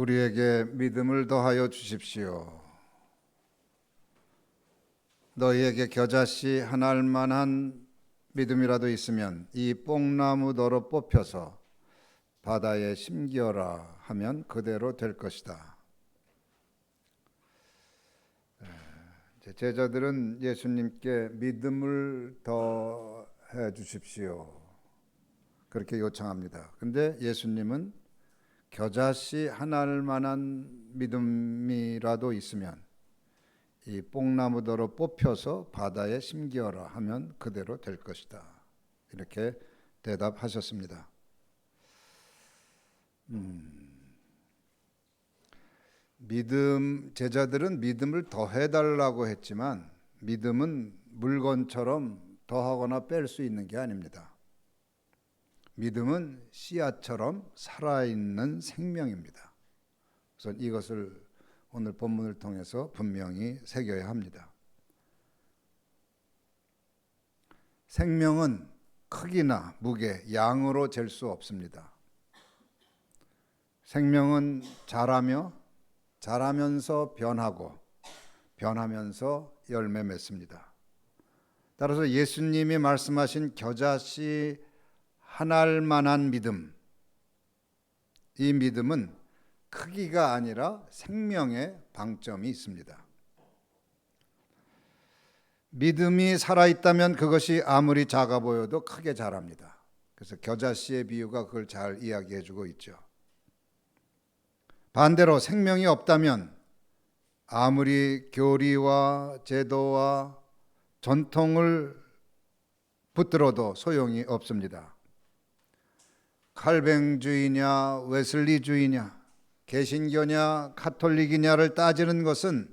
우리에게 믿음을 더하여 주십시오. 너희에게 겨자씨 한 알만한 믿음이라도 있으면 이 뽕나무더러 뽑혀서 바다에 심기어라 하면 그대로 될 것이다. 제자들은 예수님께 믿음을 더해 주십시오, 그렇게 요청합니다. 근데 예수님은 겨자씨 한 알만한 믿음이라도 있으면 이 뽕나무더러 뽑혀서 바다에 심기어라 하면 그대로 될 것이다, 이렇게 대답하셨습니다. 제자들은 믿음을 더해달라고 했지만 믿음은 물건처럼 더하거나 뺄 수 있는 게 아닙니다. 믿음은 씨앗처럼 살아있는 생명입니다. 그래서 이것을 오늘 본문을 통해서 분명히 새겨야 합니다. 생명은 크기나 무게, 양으로 잴 수 없습니다. 생명은 자라면서 변하고 변하면서 열매 맺습니다. 따라서 예수님이 말씀하신 겨자씨 한 알만한 믿음, 이 믿음은 크기가 아니라 생명의 방점이 있습니다. 믿음이 살아있다면 그것이 아무리 작아 보여도 크게 자랍니다. 그래서 겨자씨의 비유가 그걸 잘 이야기해주고 있죠. 반대로 생명이 없다면 아무리 교리와 제도와 전통을 붙들어도 소용이 없습니다. 칼뱅주의냐 웨슬리주의냐 개신교냐 카톨릭이냐를 따지는 것은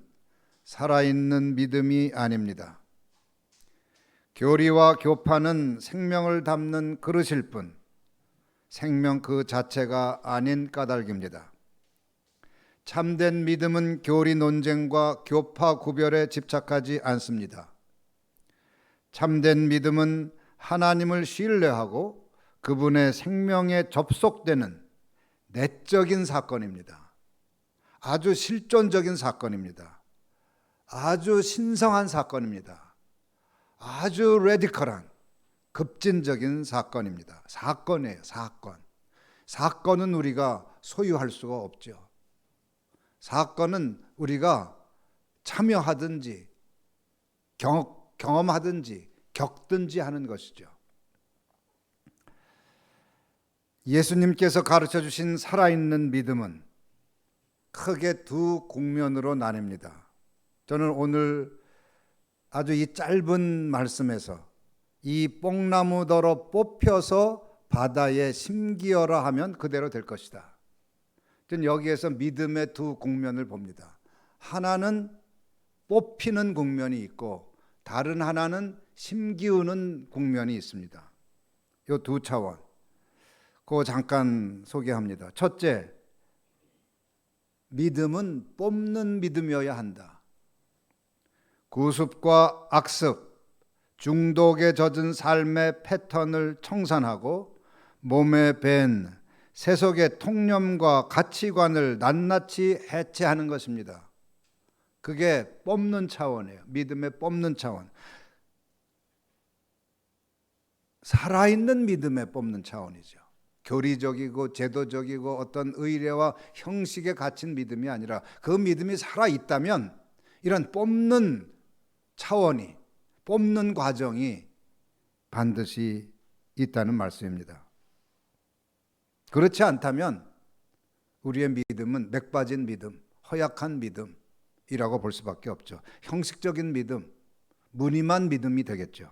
살아있는 믿음이 아닙니다. 교리와 교파는 생명을 담는 그릇일 뿐 생명 그 자체가 아닌 까닭입니다. 참된 믿음은 교리 논쟁과 교파 구별에 집착하지 않습니다. 참된 믿음은 하나님을 신뢰하고 그분의 생명에 접속되는 내적인 사건입니다. 아주 실존적인 사건입니다. 아주 신성한 사건입니다. 아주 레디컬한 급진적인 사건입니다. 사건이에요, 사건. 사건은 우리가 소유할 수가 없죠. 사건은 우리가 참여하든지 경험하든지 겪든지 하는 것이죠. 예수님께서 가르쳐 주신 살아있는 믿음은 크게 두 국면으로 나뉩니다. 저는 오늘 아주 이 짧은 말씀에서 이 뽕나무더러 뽑혀서 바다에 심기어라 하면 그대로 될 것이다. 저는 여기에서 믿음의 두 국면을 봅니다. 하나는 뽑히는 국면이 있고 다른 하나는 심기우는 국면이 있습니다. 이 두 차원, 그거 잠깐 소개합니다. 첫째, 믿음은 뽑는 믿음이어야 한다. 구습과 악습, 중독에 젖은 삶의 패턴을 청산하고 몸에 밴 세속의 통념과 가치관을 낱낱이 해체하는 것입니다. 그게 뽑는 차원이에요. 믿음의 뽑는 차원. 살아있는 믿음의 뽑는 차원이죠. 교리적이고 제도적이고 어떤 의례와 형식에 갇힌 믿음이 아니라 그 믿음이 살아있다면 이런 뽑는 차원이, 뽑는 과정이 반드시 있다는 말씀입니다. 그렇지 않다면 우리의 믿음은 맥빠진 믿음, 허약한 믿음이라고 볼 수밖에 없죠. 형식적인 믿음, 무늬만 믿음이 되겠죠.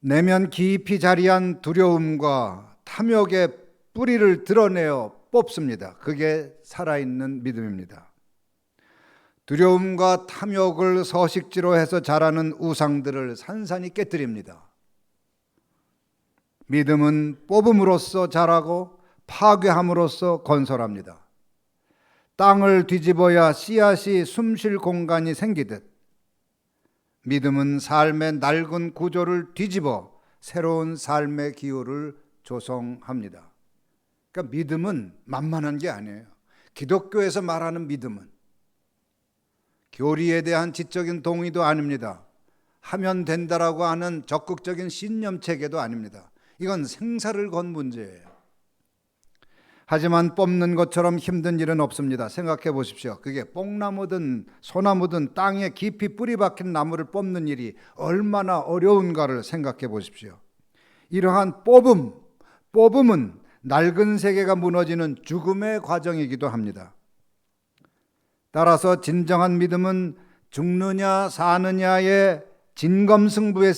내면 깊이 자리한 두려움과 탐욕의 뿌리를 드러내어 뽑습니다. 그게 살아있는 믿음입니다. 두려움과 탐욕을 서식지로 해서 자라는 우상들을 산산이 깨뜨립니다. 믿음은 뽑음으로써 자라고 파괴함으로써 건설합니다. 땅을 뒤집어야 씨앗이 숨쉴 공간이 생기듯 믿음은 삶의 낡은 구조를 뒤집어 새로운 삶의 기후를 조성합니다. 그러니까 믿음은 만만한 게 아니에요. 기독교에서 말하는 믿음은 교리에 대한 지적인 동의도 아닙니다. 하면 된다라고 하는 적극적인 신념 체계도 아닙니다. 이건 생사를 건 문제예요. 하지만 뽑는 것처럼 힘든 일은 없습니다. 생각해 보십시오. 그게 뽕나무든 소나무든 땅에 깊이 뿌리 박힌 나무를 뽑는 일이 얼마나 어려운가를 생각해 보십시오. 이러한 뽑음은 낡은 세계가 무너지는 죽음의 과정이기도 합니다. 따라서 진정한 믿음은 죽느냐 사느냐의 진검승부의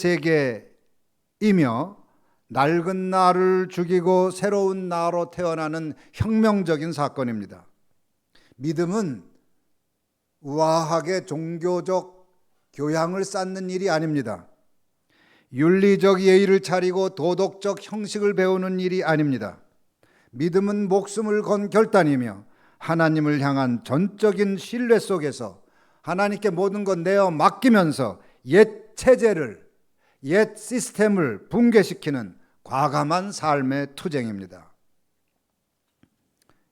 세계이며 낡은 나를 죽이고 새로운 나로 태어나는 혁명적인 사건입니다. 믿음은 우아하게 종교적 교양을 쌓는 일이 아닙니다. 윤리적 예의를 차리고 도덕적 형식을 배우는 일이 아닙니다. 믿음은 목숨을 건 결단이며 하나님을 향한 전적인 신뢰 속에서 하나님께 모든 것 내어 맡기면서 옛 체제를, 옛 시스템을 붕괴시키는 과감한 삶의 투쟁입니다.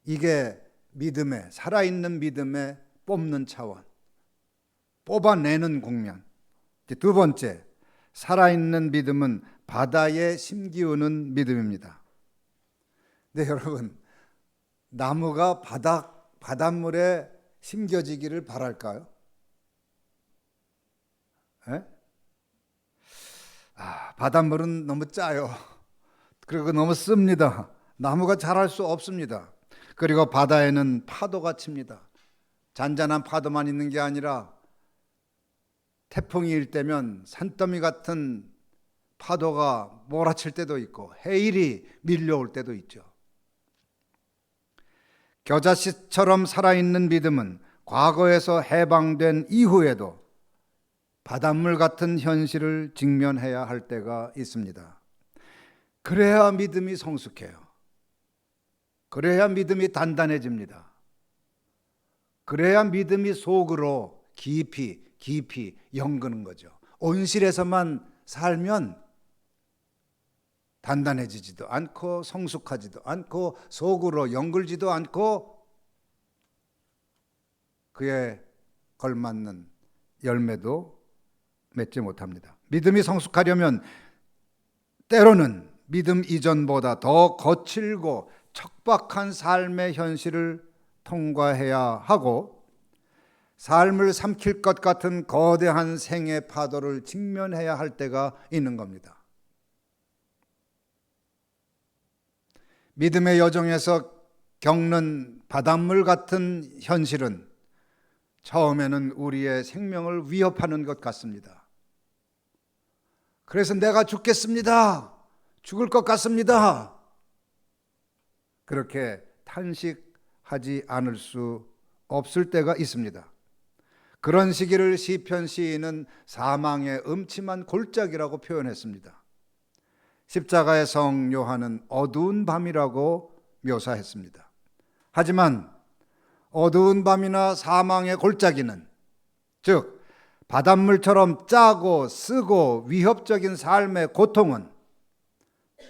이게 믿음의, 살아있는 믿음의 뽑는 차원, 뽑아내는 국면. 두 번째, 살아있는 믿음은 바다에 심기우는 믿음입니다. 네, 여러분, 나무가 바닷물에 심겨지기를 바랄까요? 에? 바닷물은 너무 짜요. 그리고 너무 씁니다. 나무가 자랄 수 없습니다. 그리고 바다에는 파도가 칩니다. 잔잔한 파도만 있는 게 아니라 태풍이 일 때면 산더미 같은 파도가 몰아칠 때도 있고 해일이 밀려올 때도 있죠. 겨자씨처럼 살아있는 믿음은 과거에서 해방된 이후에도 바닷물 같은 현실을 직면해야 할 때가 있습니다. 그래야 믿음이 성숙해요. 그래야 믿음이 단단해집니다. 그래야 믿음이 속으로 깊이 연그는 거죠. 온실에서만 살면 단단해지지도 않고 성숙하지도 않고 속으로 연글지도 않고 그에 걸맞는 열매도 맺지 못합니다. 믿음이 성숙하려면 때로는 믿음 이전보다 더 거칠고 척박한 삶의 현실을 통과해야 하고 삶을 삼킬 것 같은 거대한 생의 파도를 직면해야 할 때가 있는 겁니다. 믿음의 여정에서 겪는 바닷물 같은 현실은 처음에는 우리의 생명을 위협하는 것 같습니다. 그래서 내가 죽겠습니다. 죽을 것 같습니다. 그렇게 탄식하지 않을 수 없을 때가 있습니다. 그런 시기를 시편 시인은 사망의 음침한 골짜기라고 표현했습니다. 십자가의 성 요한은 어두운 밤이라고 묘사했습니다. 하지만 어두운 밤이나 사망의 골짜기는, 즉 바닷물처럼 짜고 쓰고 위협적인 삶의 고통은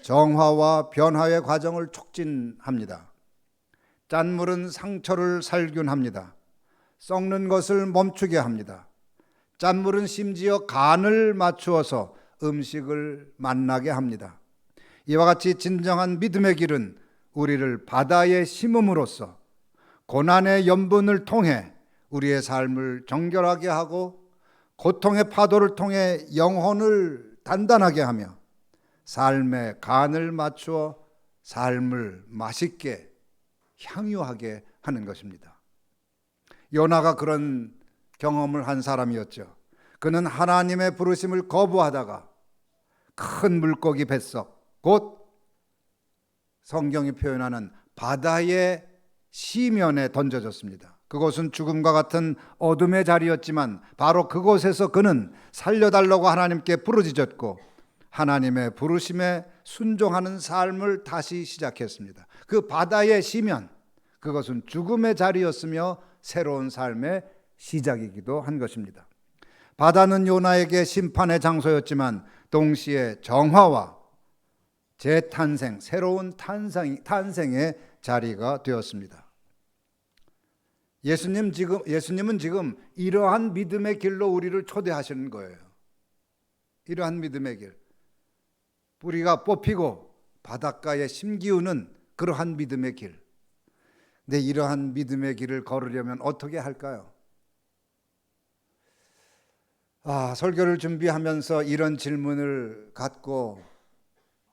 정화와 변화의 과정을 촉진합니다. 짠 물은 상처를 살균합니다. 썩는 것을 멈추게 합니다. 짠물은 심지어 간을 맞추어서 음식을 맛나게 합니다. 이와 같이 진정한 믿음의 길은 우리를 바다에 심음으로써 고난의 연분을 통해 우리의 삶을 정결하게 하고 고통의 파도를 통해 영혼을 단단하게 하며 삶의 간을 맞추어 삶을 맛있게 향유하게 하는 것입니다. 요나가 그런 경험을 한 사람이었죠. 그는 하나님의 부르심을 거부하다가 큰 물고기 뱃속, 곧 성경이 표현하는 바다의 시면에 던져졌습니다. 그곳은 죽음과 같은 어둠의 자리였지만 바로 그곳에서 그는 살려달라고 하나님께 부르짖었고 하나님의 부르심에 순종하는 삶을 다시 시작했습니다. 그 바다의 시면, 그것은 죽음의 자리였으며 새로운 삶의 시작이기도 한 것입니다. 바다는 요나에게 심판의 장소였지만 동시에 정화와 재탄생, 새로운 탄생의 자리가 되었습니다. 예수님은 지금 이러한 믿음의 길로 우리를 초대하시는 거예요. 이러한 믿음의 길. 뿌리가 뽑히고 바닷가에 심기우는 그러한 믿음의 길. 근데 이러한 믿음의 길을 걸으려면 어떻게 할까요? 설교를 준비하면서 이런 질문을 갖고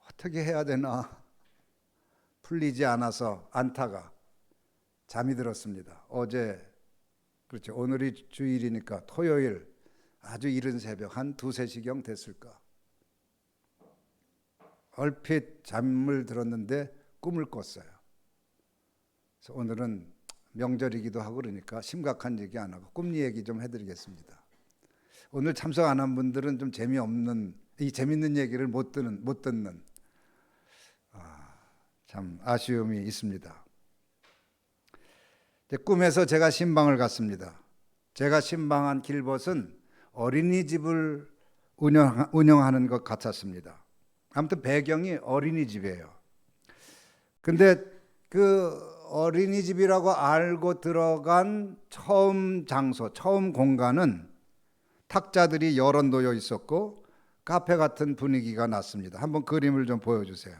어떻게 해야 되나 풀리지 않아서 안타가 잠이 들었습니다. 어제, 그렇죠, 오늘이 주일이니까 토요일 아주 이른 새벽 한 2, 3시경 됐을까. 얼핏 잠을 들었는데 꿈을 꿨어요. 그래서 오늘은 명절이기도 하고 그러니까 심각한 얘기 안 하고 꿈 얘기 좀 해드리겠습니다. 오늘 참석 안 한 분들은 좀 이 재밌는 얘기를 못 듣는 참 아쉬움이 있습니다. 꿈에서 제가 신방을 갔습니다. 제가 신방한 길벗은 어린이집을 운영하는 것 같았습니다. 아무튼 배경이 어린이집이에요. 근데 그 어린이집이라고 알고 들어간 처음 장소, 처음 공간은 탁자들이 여러 놓여 있었고 카페 같은 분위기가 났습니다. 한번 그림을 좀 보여주세요.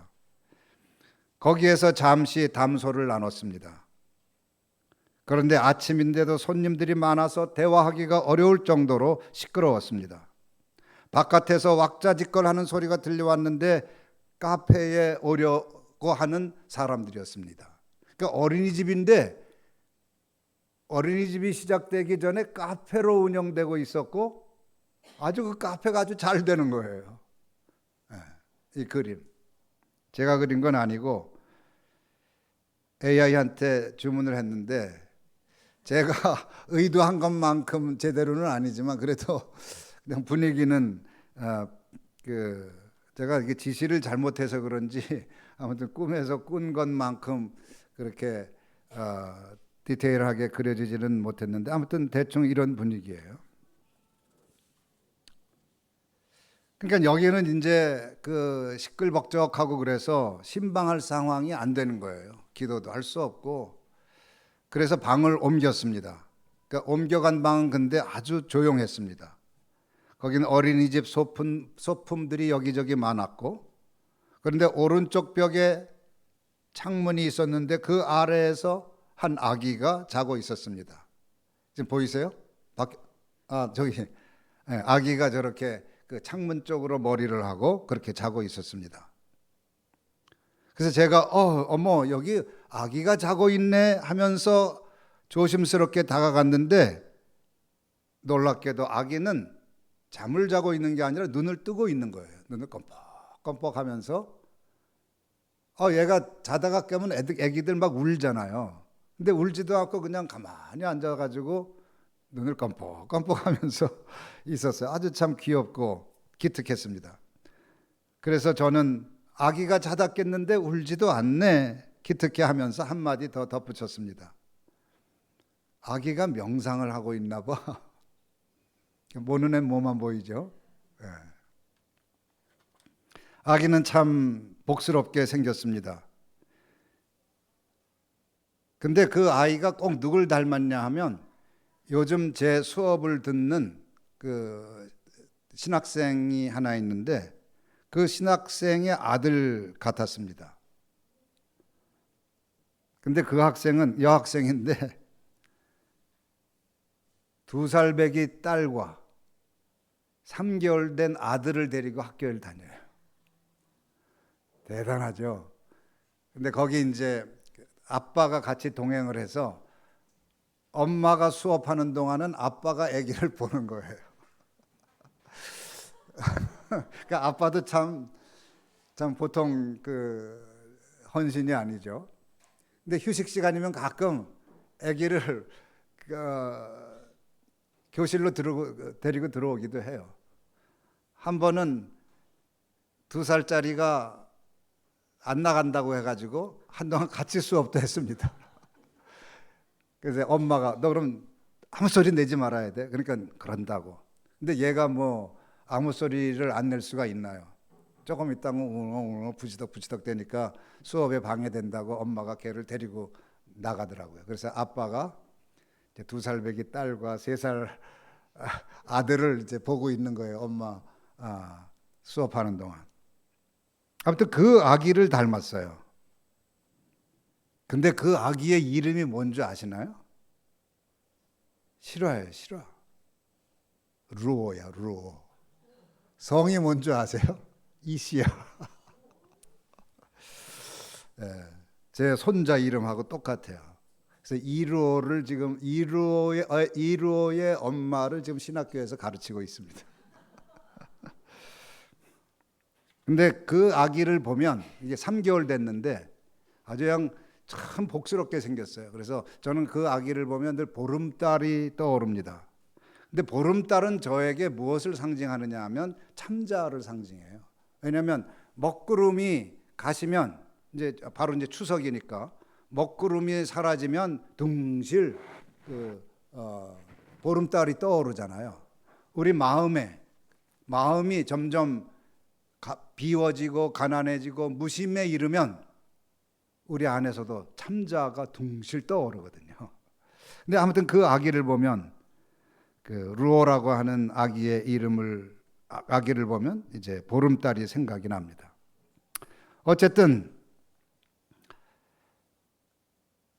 거기에서 잠시 담소를 나눴습니다. 그런데 아침인데도 손님들이 많아서 대화하기가 어려울 정도로 시끄러웠습니다. 바깥에서 왁자지껄하는 소리가 들려왔는데 카페에 오려고 하는 사람들이었습니다. 그러니까 어린이집이 시작되기 전에 카페로 운영되고 있었고 아주 그 카페가 아주 잘 되는 거예요. 이 그림 제가 그린 건 아니고 AI한테 주문을 했는데 제가 의도한 것만큼 제대로는 아니지만 그래도 그냥 분위기는 제가 이게 지시를 잘못해서 그런지 아무튼 꿈에서 꾼 것만큼 그렇게 디테일하게 그려지지는 못했는데 아무튼 대충 이런 분위기예요. 그러니까 여기는 이제 그 시끌벅적하고 그래서 신방할 상황이 안 되는 거예요. 기도도 할 수 없고. 그래서 방을 옮겼습니다. 그러니까 옮겨간 방은 근데 아주 조용했습니다. 거기는 어린이집 소품들이 여기저기 많았고, 그런데 오른쪽 벽에 창문이 있었는데 그 아래에서 한 아기가 자고 있었습니다. 지금 보이세요? 저기 아기가 저렇게 그 창문 쪽으로 머리를 하고 그렇게 자고 있었습니다. 그래서 제가 어머 여기 아기가 자고 있네 하면서 조심스럽게 다가갔는데 놀랍게도 아기는 잠을 자고 있는 게 아니라 눈을 뜨고 있는 거예요. 눈을 껌뻑껌뻑 하면서 얘가 자다가 깨면 애기들 막 울잖아요. 근데 울지도 않고 그냥 가만히 앉아가지고 눈을 껌뻑껌뻑 하면서 있었어요. 아주 참 귀엽고 기특했습니다. 그래서 저는 아기가 자다 깼는데 울지도 않네 기특해 하면서 한마디 더 덧붙였습니다. 아기가 명상을 하고 있나 봐. 보는 애 뭐만 보이죠? 네. 아기는 참 복스럽게 생겼습니다. 근데 그 아이가 꼭 누굴 닮았냐 하면 요즘 제 수업을 듣는 그 신학생이 하나 있는데 그 신학생의 아들 같았습니다. 근데 그 학생은 여학생인데 2살 배기 딸과 3개월 된 아들을 데리고 학교를 다녀요. 대단하죠. 근데 거기 이제 아빠가 같이 동행을 해서 엄마가 수업하는 동안은 아빠가 아기를 보는 거예요. 그러니까 아빠도 참 보통 그 헌신이 아니죠. 근데 휴식 시간이면 가끔 아기를 교실로 데리고 들어오기도 해요. 한 번은 2살짜리가 안 나간다고 해가지고 한동안 같이 수업도 했습니다. 그래서 엄마가 너 그럼 아무 소리 내지 말아야 돼. 그러니까 그런다고. 근데 얘가 뭐 아무 소리를 안 낼 수가 있나요? 조금 있다가 웅웅 부지덕부지덕 되니까 수업에 방해된다고 엄마가 걔를 데리고 나가더라고요. 그래서 아빠가 2살 배기 딸과 3살 아들을 이제 보고 있는 거예요. 엄마 수업하는 동안. 아무튼 그 아기를 닮았어요. 근데 그 아기의 이름이 뭔지 아시나요? 실화예요, 실화. 루오야, 루오. 성이 뭔지 아세요? 이시야. 네, 제 손자 이름하고 똑같아요. 그래서 이루오를 지금 이루오의 엄마를 지금 신학교에서 가르치고 있습니다. 근데 그 아기를 보면 이게 3개월 됐는데 아주 그냥 참 복스럽게 생겼어요. 그래서 저는 그 아기를 보면 늘 보름달이 떠오릅니다. 근데 보름달은 저에게 무엇을 상징하느냐 하면 참자를 상징해요. 왜냐하면 먹구름이 가시면 이제 바로 이제 추석이니까 먹구름이 사라지면 둥실 보름달이 떠오르잖아요. 우리 마음이 점점 비워지고 가난해지고 무심에 이르면 우리 안에서도 참자가 둥실 떠오르거든요. 근데 아무튼 그 아기를 보면 그 루오라고 하는 아기를 보면 이제 보름달이 생각이 납니다. 어쨌든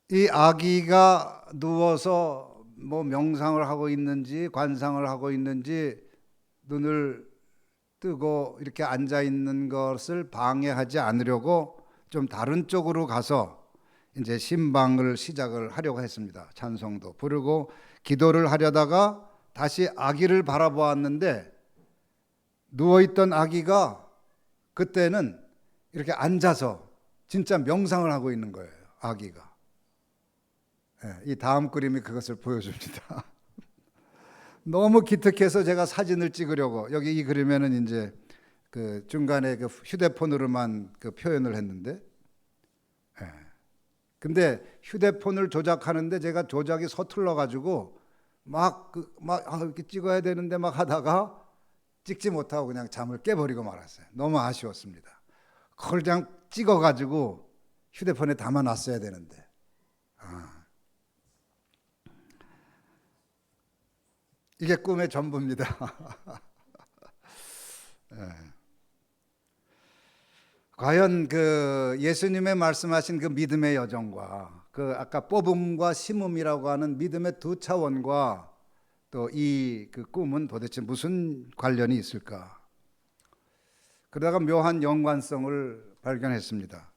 이 아기가 누워서 뭐 명상을 하고 있는지 관상을 하고 있는지 눈을 뜨고 이렇게 앉아 있는 것을 방해하지 않으려고 좀 다른 쪽으로 가서 이제 신방을 시작을 하려고 했습니다. 찬송도 부르고 기도를 하려다가 다시 아기를 바라보았는데 누워있던 아기가 그때는 이렇게 앉아서 진짜 명상을 하고 있는 거예요. 아기가. 이 다음 그림이 그것을 보여줍니다. 너무 기특해서 제가 사진을 찍으려고 여기 이 그림에는 이제 그 중간에 그 휴대폰으로만 그 표현을 했는데, 근데 휴대폰을 조작하는데 제가 조작이 서툴러 가지고 이렇게 찍어야 되는데 막 하다가 찍지 못하고 그냥 잠을 깨버리고 말았어요. 너무 아쉬웠습니다. 그걸 그냥 찍어 가지고 휴대폰에 담아놨어야 되는데. 이게 꿈의 전부입니다. 과연 그 예수님의 말씀하신 그 믿음의 여정과 그 아까 뽑음과 심음이라고 하는 믿음의 두 차원과 또 이 그 꿈은 도대체 무슨 관련이 있을까? 그러다가 묘한 연관성을 발견했습니다.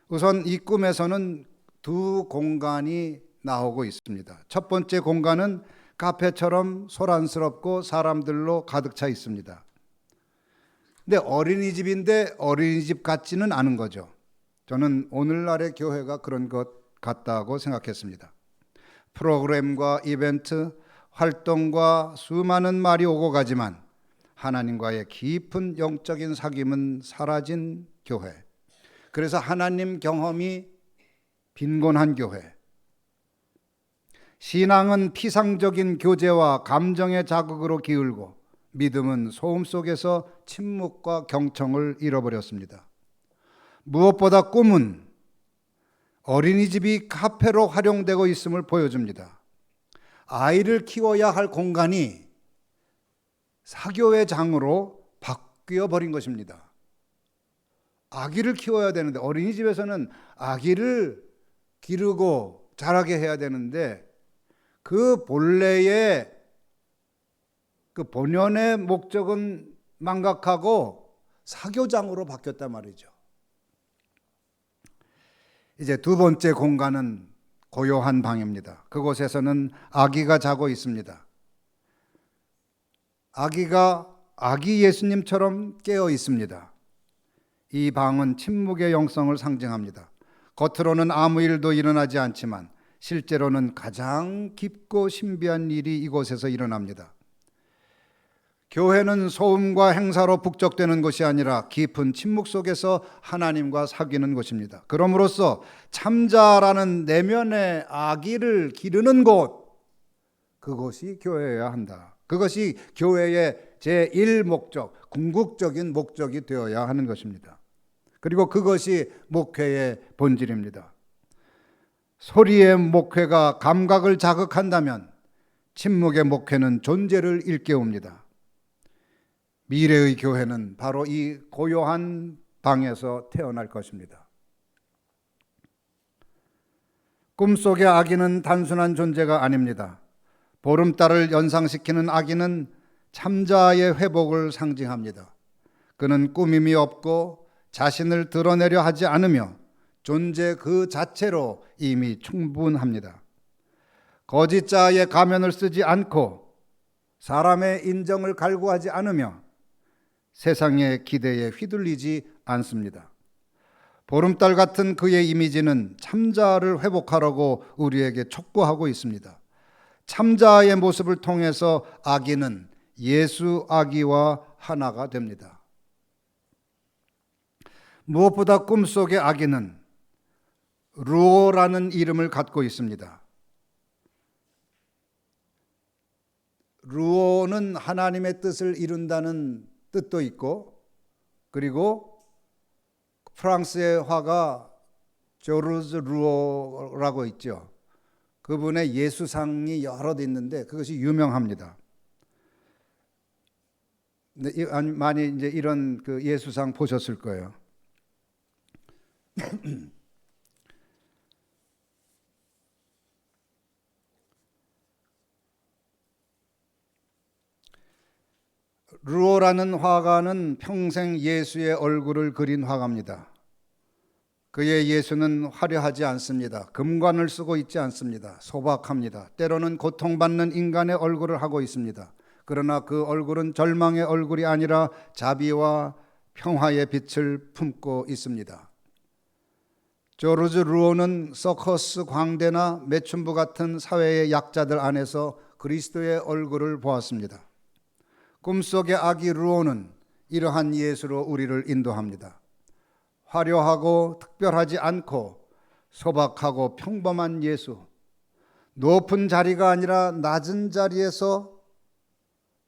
우선 이 꿈에서는 두 공간이 나오고 있습니다. 첫 번째 공간은 카페처럼 소란스럽고 사람들로 가득 차 있습니다. 근데 어린이집인데 어린이집 같지는 않은 거죠. 저는 오늘날의 교회가 그런 것 같다고 생각했습니다. 프로그램과 이벤트, 활동과 수많은 말이 오고 가지만 하나님과의 깊은 영적인 사귐은 사라진 교회. 그래서 하나님 경험이 빈곤한 교회. 신앙은 피상적인 교제와 감정의 자극으로 기울고 믿음은 소음 속에서 침묵과 경청을 잃어버렸습니다. 무엇보다 꿈은 어린이집이 카페로 활용되고 있음을 보여줍니다. 아이를 키워야 할 공간이 사교회장으로 바뀌어 버린 것입니다. 아기를 키워야 되는데 어린이집에서는 아기를 기르고 자라게 해야 되는데 그 본래의 그 본연의 목적은 망각하고 사교장으로 바뀌었단 말이죠. 이제 두 번째 공간은 고요한 방입니다. 그곳에서는 아기가 자고 있습니다. 아기가 아기 예수님처럼 깨어 있습니다. 이 방은 침묵의 영성을 상징합니다. 겉으로는 아무 일도 일어나지 않지만 실제로는 가장 깊고 신비한 일이 이곳에서 일어납니다. 교회는 소음과 행사로 북적대는 것이 아니라 깊은 침묵 속에서 하나님과 사귀는 곳입니다. 그럼으로써 참자라는 내면의 아기를 기르는 곳, 그것이 교회여야 한다. 그것이 교회의 제1목적, 궁극적인 목적이 되어야 하는 것입니다. 그리고 그것이 목회의 본질입니다. 소리의 목회가 감각을 자극한다면 침묵의 목회는 존재를 일깨웁니다. 미래의 교회는 바로 이 고요한 방에서 태어날 것입니다. 꿈속의 아기는 단순한 존재가 아닙니다. 보름달을 연상시키는 아기는 참자의 회복을 상징합니다. 그는 꾸밈이 없고 자신을 드러내려 하지 않으며 존재 그 자체로 이미 충분합니다. 거짓자의 가면을 쓰지 않고 사람의 인정을 갈구하지 않으며 세상의 기대에 휘둘리지 않습니다. 보름달 같은 그의 이미지는 참자를 회복하라고 우리에게 촉구하고 있습니다. 참자의 모습을 통해서 아기는 예수 아기와 하나가 됩니다. 무엇보다 꿈속의 아기는 루오라는 이름을 갖고 있습니다. 루오는 하나님의 뜻을 이룬다는 뜻도 있고, 그리고 프랑스의 화가 조르즈 루오라고 있죠. 그분의 예수상이 여러 대 있는데 그것이 유명합니다. 많이 이제 이런 그 예수상 보셨을 거예요. 루오라는 화가는 평생 예수의 얼굴을 그린 화가입니다. 그의 예수는 화려하지 않습니다. 금관을 쓰고 있지 않습니다. 소박합니다. 때로는 고통받는 인간의 얼굴을 하고 있습니다. 그러나 그 얼굴은 절망의 얼굴이 아니라 자비와 평화의 빛을 품고 있습니다. 조르주 루오는 서커스 광대나 매춘부 같은 사회의 약자들 안에서 그리스도의 얼굴을 보았습니다. 꿈속의 아기 루오는 이러한 예수로 우리를 인도합니다. 화려하고 특별하지 않고 소박하고 평범한 예수, 높은 자리가 아니라 낮은 자리에서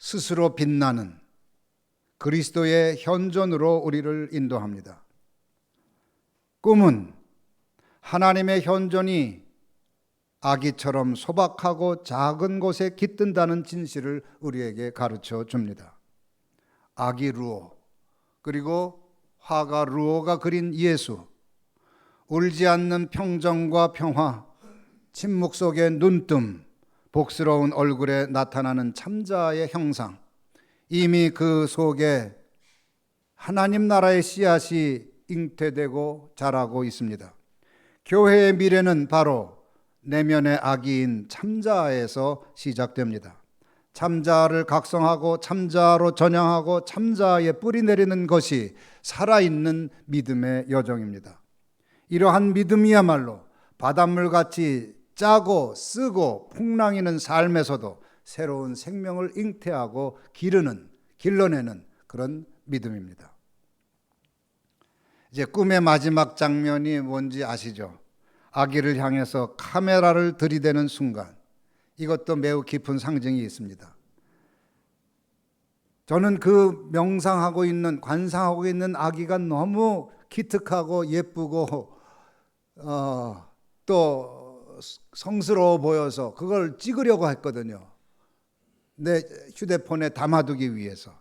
스스로 빛나는 그리스도의 현존으로 우리를 인도합니다. 꿈은 하나님의 현존이 아기처럼 소박하고 작은 곳에 깃든다는 진실을 우리에게 가르쳐 줍니다. 아기 루오, 그리고 화가 루오가 그린 예수, 울지 않는 평정과 평화, 침묵 속의 눈뜸, 복스러운 얼굴에 나타나는 참자의 형상, 이미 그 속에 하나님 나라의 씨앗이 잉태되고 자라고 있습니다. 교회의 미래는 바로 내면의 아기인 참자에서 시작됩니다. 참자를 각성하고 참자로 전향하고 참자에 뿌리 내리는 것이 살아있는 믿음의 여정입니다. 이러한 믿음이야말로 바닷물같이 짜고 쓰고 풍랑이는 삶에서도 새로운 생명을 잉태하고 길러내는 그런 믿음입니다. 이제 꿈의 마지막 장면이 뭔지 아시죠? 아기를 향해서 카메라를 들이대는 순간, 이것도 매우 깊은 상징이 있습니다. 저는 그 관상하고 있는 아기가 너무 기특하고 예쁘고 또 성스러워 보여서 그걸 찍으려고 했거든요. 내 휴대폰에 담아두기 위해서.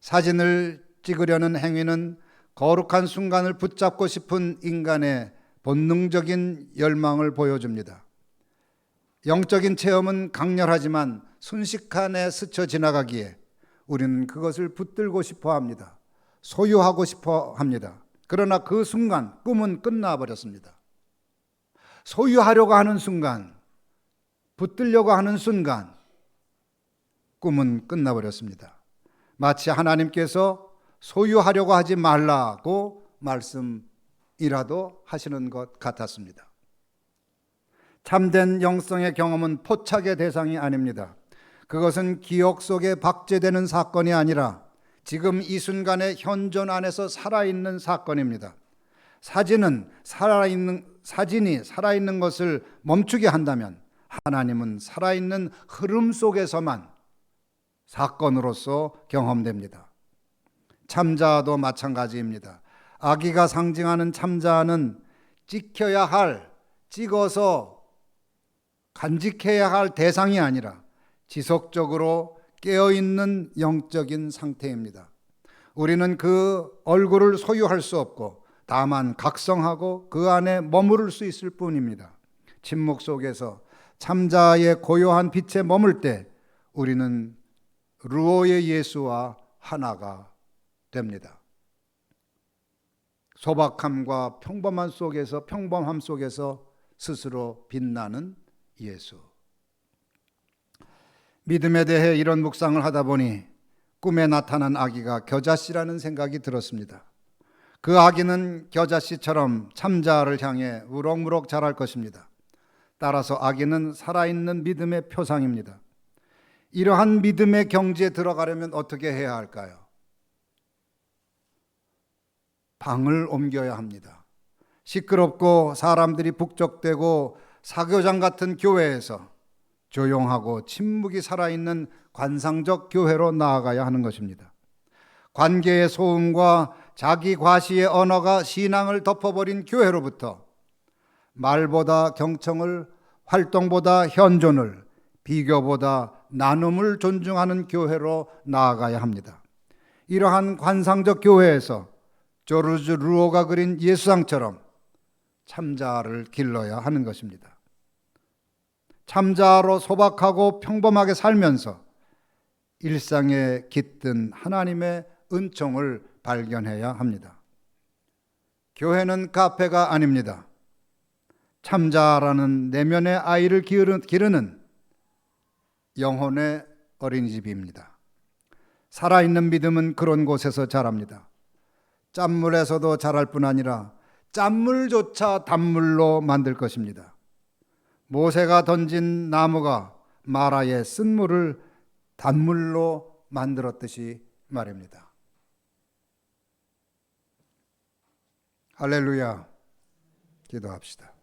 사진을 찍으려는 행위는 거룩한 순간을 붙잡고 싶은 인간의 본능적인 열망을 보여줍니다. 영적인 체험은 강렬하지만 순식간에 스쳐 지나가기에 우리는 그것을 붙들고 싶어 합니다. 소유하고 싶어 합니다. 그러나 그 순간 꿈은 끝나버렸습니다. 소유하려고 하는 순간, 붙들려고 하는 순간 꿈은 끝나버렸습니다. 마치 하나님께서 소유하려고 하지 말라고 말씀이라도 하시는 것 같았습니다. 참된 영성의 경험은 포착의 대상이 아닙니다. 그것은 기억 속에 박제되는 사건이 아니라 지금 이 순간의 현존 안에서 살아있는 사건입니다. 사진이 살아있는 것을 멈추게 한다면 하나님은 살아있는 흐름 속에서만 사건으로서 경험됩니다. 참자도 마찬가지입니다. 아기가 상징하는 참자는 찍혀야 할, 찍어서 간직해야 할 대상이 아니라 지속적으로 깨어있는 영적인 상태입니다. 우리는 그 얼굴을 소유할 수 없고 다만 각성하고 그 안에 머무를 수 있을 뿐입니다. 침묵 속에서 참자의 고요한 빛에 머물 때 우리는 루오의 예수와 하나가 됩니다. 소박함과 평범함 속에서 스스로 빛나는 예수. 믿음에 대해 이런 묵상을 하다 보니 꿈에 나타난 아기가 겨자씨라는 생각이 들었습니다. 그 아기는 겨자씨처럼 참자를 향해 우럭무럭 자랄 것입니다. 따라서 아기는 살아있는 믿음의 표상입니다. 이러한 믿음의 경지에 들어가려면 어떻게 해야 할까요? 방을 옮겨야 합니다. 시끄럽고 사람들이 북적대고 사교장 같은 교회에서 조용하고 침묵이 살아있는 관상적 교회로 나아가야 하는 것입니다. 관계의 소음과 자기 과시의 언어가 신앙을 덮어버린 교회로부터 말보다 경청을, 활동보다 현존을, 비교보다 나눔을 존중하는 교회로 나아가야 합니다. 이러한 관상적 교회에서 조르주 루오가 그린 예수상처럼 참자를 길러야 하는 것입니다. 참자로 소박하고 평범하게 살면서 일상에 깃든 하나님의 은총을 발견해야 합니다. 교회는 카페가 아닙니다. 참자라는 내면의 아이를 기르는 영혼의 어린이집입니다. 살아있는 믿음은 그런 곳에서 자랍니다. 짠물에서도 자랄 뿐 아니라 짠물조차 단물로 만들 것입니다. 모세가 던진 나무가 마라의 쓴물을 단물로 만들었듯이 말입니다. 할렐루야. 기도합시다.